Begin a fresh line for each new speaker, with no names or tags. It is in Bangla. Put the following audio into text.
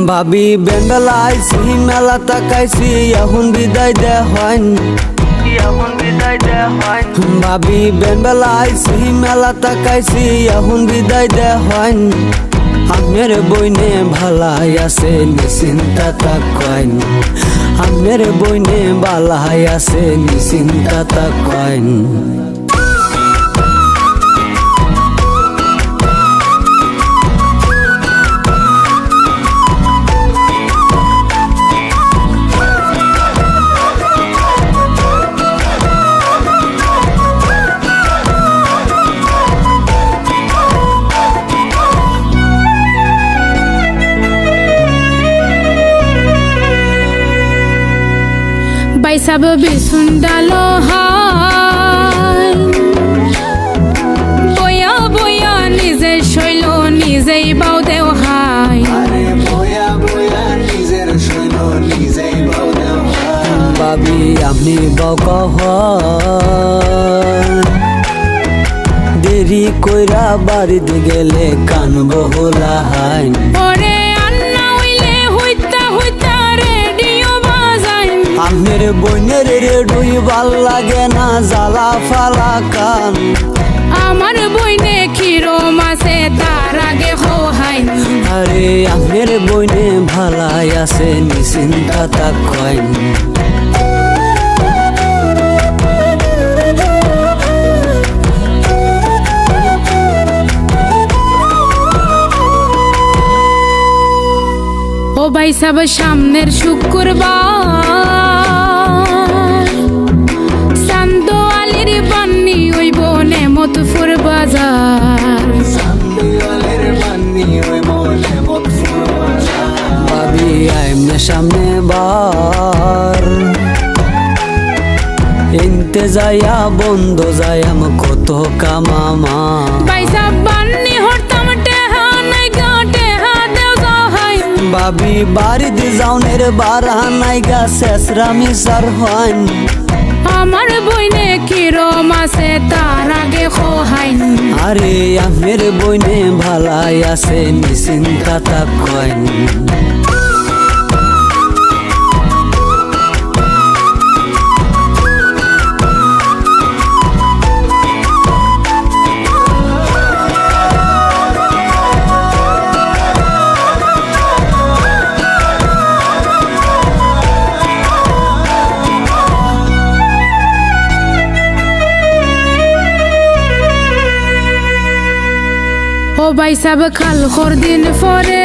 ভাবি বেঙ্গলা আইসি মেলা তাকাইছি এখন বিদায় দে হয় ভাবি বেঙ্গলা আইসি মেলা তাকাইছি এখন বিদায় দে হয় আমের বইনে ভালাই আছে নিশ্চিন্তা তাকাইন আমের বইনে ভালাই আছে নিশ্চিন্তা তাকাইন
সব বিসুন্ডালো হাই বয়া বয়া নিজের শৈল নিজেই বাউ দেও হাই
ভাবি আমি বকহ দেরি কইরা বাড়িতে গেলে কানব হোলা হাই আমের বইনের রেডুই ভাল লাগে না জ্বালা ফালা কান
আমার বইনে ক্ষীরো মাসে তার আগে হোহাই
আরে আমের বইনে ভালাই আছে নিশ্চিন্তা তাকাইন
ও ভাই সব সামনের শুক্রবার চান্দো আলীর বান্নি হইব নেমতপুর বাজার
ভাবি আইমনে সামনে বার এনতে যাইয়া বন্ধ যাইয়াম কত কামামা ভাবি বাড়িতে যাওনের বারা নাইগা শেষরামি সার হন
আমার বইনে কিরো মাসে তার আগে খোহাইন
আরে আমের বইনে ভালাই আছে নিশ্চিন্তা তাকাইন
ও ভাই সব খাল খর দিন পরে